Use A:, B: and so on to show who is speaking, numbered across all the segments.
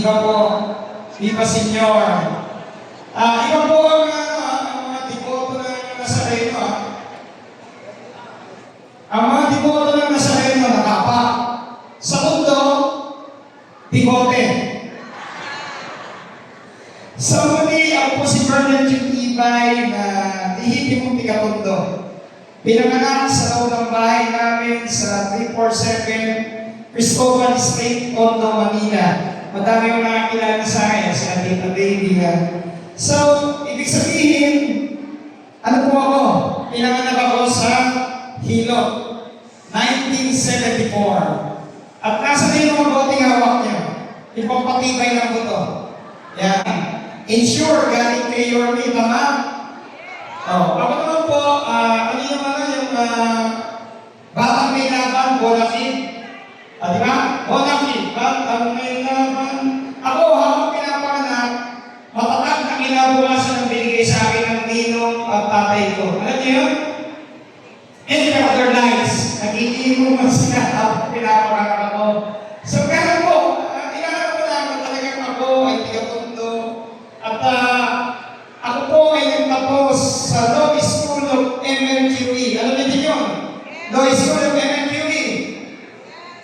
A: Viva po. Viva Senyor. Iba po ang mga devoto ng Nazareno. Ang mga devoto ng Nazareno nakapa. Sa mundo, devote. Sa muli, ako po si Bernard Ibay na ihipin mong Pigatondo. Pinanganak sa loob ng bahay namin sa 347 Cristobal Street, Tondo, Manila. Madami yung nakakilala sa akin, si Adita Baby. So, ibig sabihin, ano po ako? Pinanganak ako sa Hilo, 1974. At nasa din yung mabuting hawak niya. Ipapatibay lang ko to. Yan. Ensure, galing kay Yorme, tama? Ako naman po, kanina mga yung Batang May Laban, Bonafide. Di ba? Bonafide, Batang May Laban. Ako, habang pinapanganak, matatag na kinabukasan ang binigay sa akin ng ninong at tatay ko. Alam niyo yun? In their other lives, nag-iinuman sila habang pinapanganak ako. So, kaya po, inaalam ko lang talagang ako ay Pigatondo. At ako po ay nagtapos sa Law School of MMQE. Alam niyo din yun? Law School of MMQE.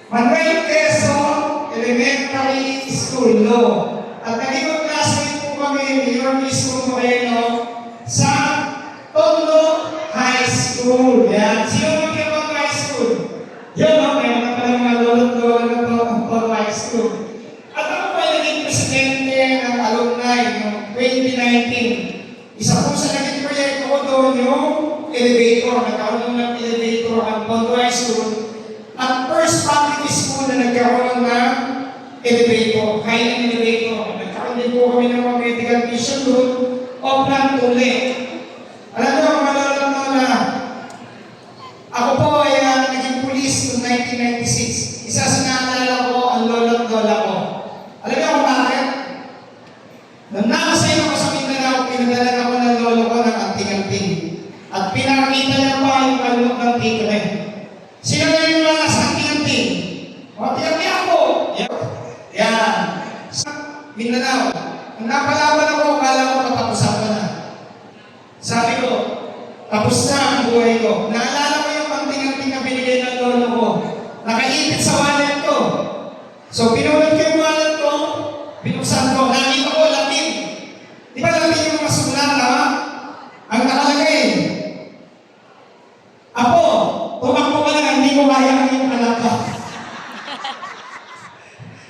A: Manuel Quezon Elementary School Law. At naging classmate po kami ni Yorme School Moreno sa Tondo High School. Yan. Sino mga Tondo High School? Yun, meron na palang mga lolo-lolo na Tondo High School. At ako po ay naging presidente ng alumni noong 2019. Isa po sa naging proyekto ko doon yung elevator. Nagkaroon ng elevator ang Tondo High School. At first public school na nagkaroon ng elevator, high-end elevator. Nagkaroon din po kami ng mga medical mission doon o plan tuli. Alam niyo, mga lolo na ako po ay naging police noong 1996. Isa sa naalala ko ang lolo-lola ko. Alam niyo kung bakit? Nung nakasayo ko sa Mindanao, pinadalan ako ng lolo ko ng anting-anting. At pinakita niya pa yung kalunok ng tito na yun. Sino na yung mga sa anting-anting? Anting-anting ako! Yan. Sa Mindanao. Nung napalaban ako, akala ko patapusan ko na. Sabi ko, tapos na ang buhay ko. Naalala ko yung anting-anting na binigay ng lolo ko. Nakaipit sa wallet ko. So, pinulot ko yung wallet ko, binuksan ko, nakita ko, Latin. Di ba Latin yung mga sulat, ha? Ang nakalagay. Apo, tumakbo ka lang, hindi mo kaya ang iyong anak ka.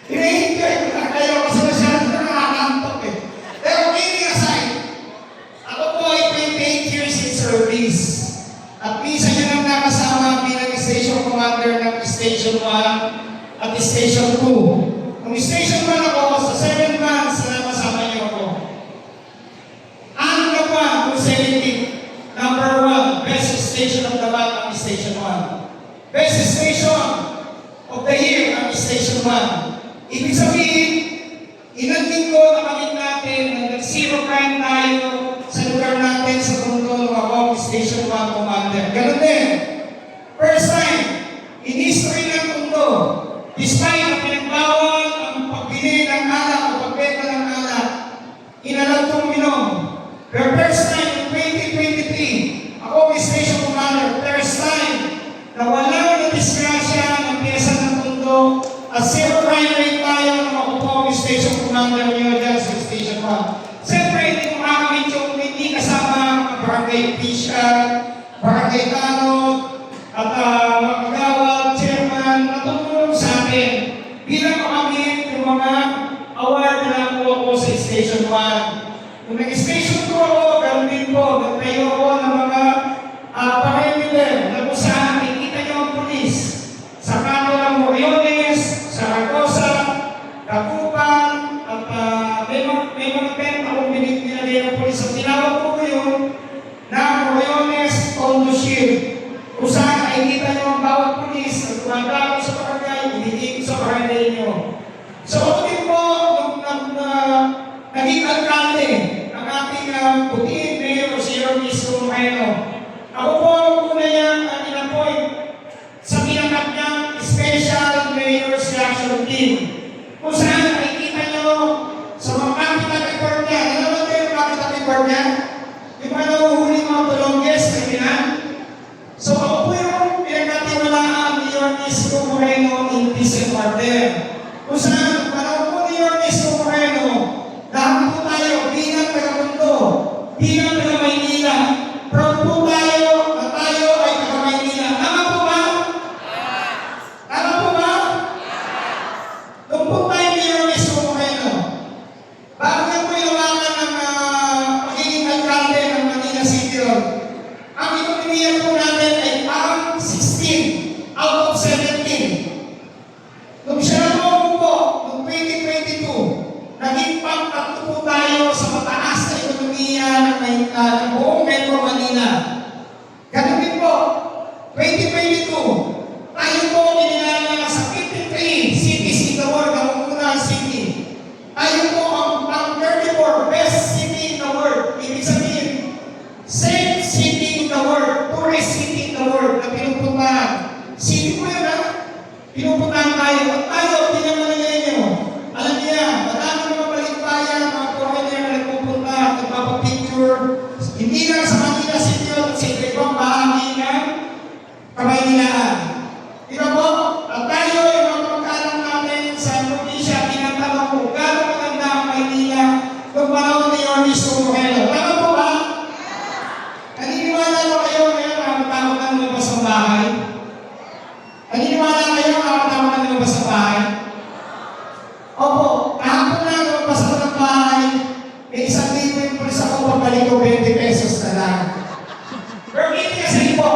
A: Hinahinggay ko na kayo kasi masyado na nakakantok eh. Pero kidding aside, ako po ay 28 years in service. At minsan yun ang nakasama bilang station commander ng Station 1 at Station 2. Nung Station 1 ako, sa 7 months na kasama niyo ako. Ano na pa kung 17? Number 1, best station of the month ang Station 1. Best station of the year ang Station 1. Ibig sabihin, inanding ko na kamit natin na nag-zero crime tayo sa lugar natin sa mundo ng ako, Station 1 Commander. Ganun din. First time, in history ng mundo, despite na pinagbawal ang pagbili ng alak o pagbenta ng alak, inalag itong minom. Pero first time, in 2023, ako, Station Commander, first time, na walang na-disgrasya ng pyesa ng mundo at zero crime rate tayo ng makupo Station Commander niyo dyan sa Station 1. Siyempre, hindi mo makamit yung hindi kasama ang barangay official, barangay tanod, at mga kagawad, chairman, na tumulong sa akin. Bilang makamit yung mga award na nakuha ko sa Station 1. Kung nag-Station 2 ako, ganoon din po, nagtayo ako ng mga perimeter na kung saan nakikita niyo ang pulis sa kanto ng Moriones, Saragosa, Dagupan, at may mga benta akong binigay ng pulis. Ang tinawag ko ngayon na Moriones Tondo Shield, kung saan nakikita niyo ang bawat pulis na tumatago sa barangay, binigay sa barangay niyo. So, ako din po, nung naging alkalde, ang ating putiin mayor si Yorme School Moreno. Ako po muna niyang in-appoint sa pinangkat niyang Special Mayor's Reaction Team. Kung saan nakikita niyo Isko Moreno in peace and order. Kung saan, panahon po ni Yorme Isko Moreno, lahat po tayo bilang taga-mundo, bilang taga-Maynila, proud po tayo na tayo ay taga-Maynila. Tama po ba? Tama po ba? Nung po tayo ni Yorme Isko Moreno, bago niya po inawakan ng magiging alkalde ng Manila City Hall, ang ekonomiya po natin ay parang 16 out of 17. Nung siya na po, noong 2022, naging pang-tatlo po tayo sa mataas na ekonomiya ng buong Metro Manila. Ganun din po, 2022, tayo po kinilala sa 53 cities in the world, ang unang city. Tayo po ang pang-34 best city in the world. Ibig sabihin, safe city in the world, tourist city in the world na pinupuntahan. City po yun ha? Pinupuntahan tayo. At tayo, bilang Manileño, alam niya, marami mga balikbayan, mga foreigner na nagpupunta, nagpapapicture, hindi lang sa Manila City at sa ibang bahagi ng Kamaynilaan. Di ba po? At tayo, yung mga kamag-anak natin sa probinsya, tinatanong ko, gano'ng maganda ang Maynila kung panahon ni Yorme Isko Moreno. Tama po ba? Naniniwala ba kayo ngayon na matawag ng lumabas sa bahay? Naniniwala kayo na matawag ng lumabas sa bahay? Opo, kahapon na lumabas ako ng bahay, may isang libo yung pulis ako, pagbalik ko 20 pesos na lang. Pero hindi kasi po,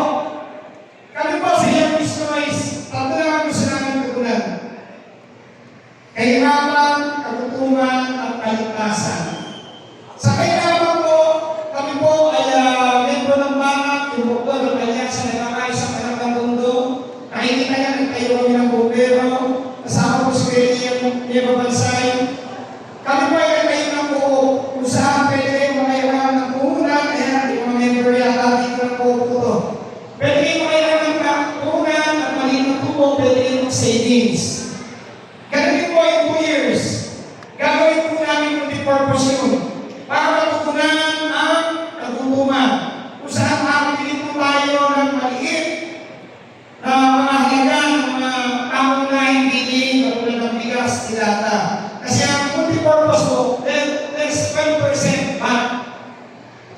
A: kami po sa Yorme Isko Noise, tatlo lang ang gusto namin tutunan. Kahirapan, kagutuman, at kaligtasan. Sa kahirapan po, kami po ay membro ng banat, yung bukod ng kanya sa nagkakayo sa kanilang mundo. Nakikita niya nagtayo kami ng bumbero, kasama po si William Nieva Bansay. Kami po ay nagtayo ng buo kung saan pwede kayo makailangan ng puhunan, kaya yung mga member yata dito ng buo po to. Pwede kayo makailangan ng puhunan at malinong tubo, pwede kayo savings. Ganun din po yung 2 years. Gagawin po namin multi-purpose yun para matutunan ang kagutuman. Kung saan makakabili po tayo ng maliit na mga halaga ng mga pangunahing bilhin katulad ng bigas, dilata. Kasi ang multi-purpose po, there's 12% back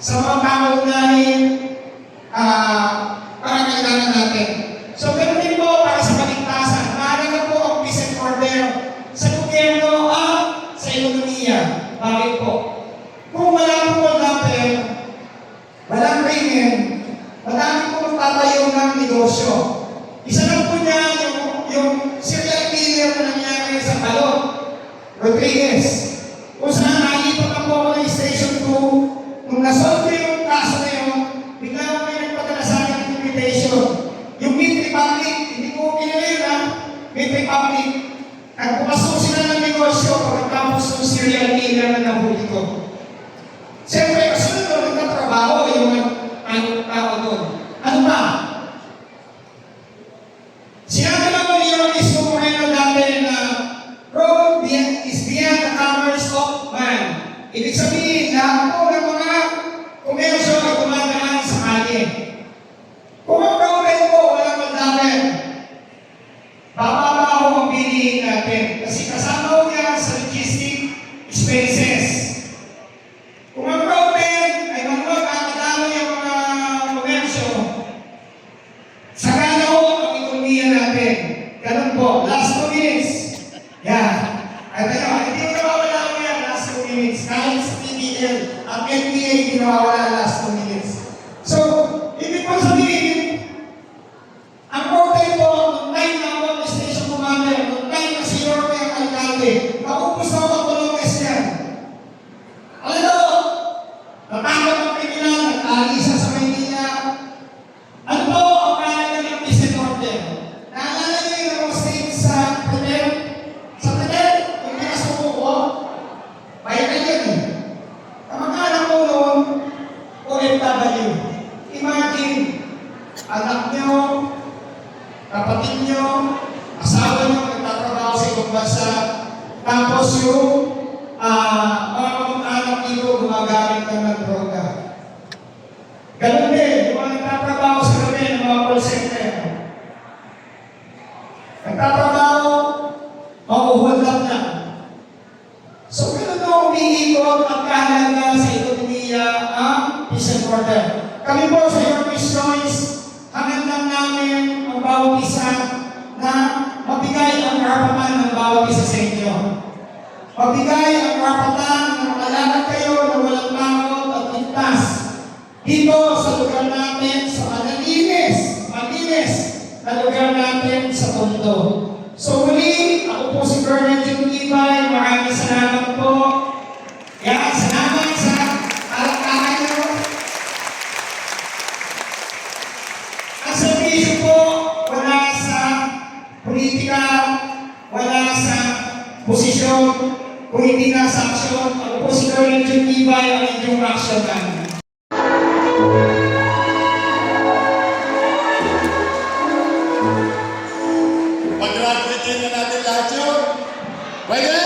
A: sa mga pangunahing pangangailangan natin. So, ganun din po para sa kaligtasan. Mahalaga po ang peace and order sa gobyerno at sa ekonomiya. Bakit po? Kung wala po natin, walang krimen, madami po magtatayo ng negosyo. Isa lang po niya yung serial killer na nangyari sa Balot, Rodriguez. Kung saan nalipat na po ako ng Station 2, nung nasolve yung kaso na yun, bigla ko may nagpadala sa akin ng invitation. Yung Meat Republic, hindi ko kinalayin ha, Meat Republic, nagpapasok sila ng negosyo pagkatapos ng serial killer na nahuli ko. Siyempre, kasunod doon, nagtatrabaho yung tao doon. Ano ba? Sinabi lang ko ni Yorme Isko Moreno dati na road is beyond the commerce of man. Ibig sabihin, lahat po ng mga komersyo ay dumadaan sa kalye. Kung ang problem po, walang magdagan, bababaho ang bilihin natin. Kasi kasama ko yan sa logistic expenses. Kung ang problem ay manuwag kakadalo yung mga komersyo, sagana ho ang ekonomiya natin. Ganun po. Last 2 minutes. Yan. At hindi ko nawawala ko yan last 2 minutes. Kahit sa PBL at NPA, hindi nawawala last 2 minutes. So, ibig po sabihin, ang problem po, nung time na ako ng station commander, nung time na si Yorme ang alkalde, maupos na ako ang tulungas niya. Alam mo, natakot ang kriminal, nag-aalisa sa Maynila. Ano po ang kaya ng peace and order? Naalala niyo yung mga states sa Pretel? Sa Pretel, yung pinasuko ko, bayan yun eh. Kamag-anak ko noon, OFW. Imagine, anak niyo, kapatid niyo, asawa niyo, nagtatrabaho sa ibang bansa, tapos yung mga kamag-anak dito gumagamit ng droga. Ganun din, yung mga nagtatrabaho sa gabi ng mga call center. Nagtatrabaho, mahuhulap na. So, ganun na umiikot at kahalaga sa ekonomiya ang peace and order. Kami po sa Your Peace Choice, hangad lang namin ang bawat isa na mabigay ang karapatan ng bawat isa sa inyo. Mabigay ang karapatan na makalakad kayo na walang takot at ligtas dito sa lugar natin, sa malinis na lugar natin sa mundo. So muli, ako po si Colonel Jun Ibay. Maraming salamat po. Yan, salamat sa alakahan nyo. Ang servisyo po, wala sa politika, wala sa posisyon, kung hindi na sa aksyon. Ako po si Colonel Jun Ibay, ang inyong action man.
B: Pag-graduate na natin lahat yun. Pwede!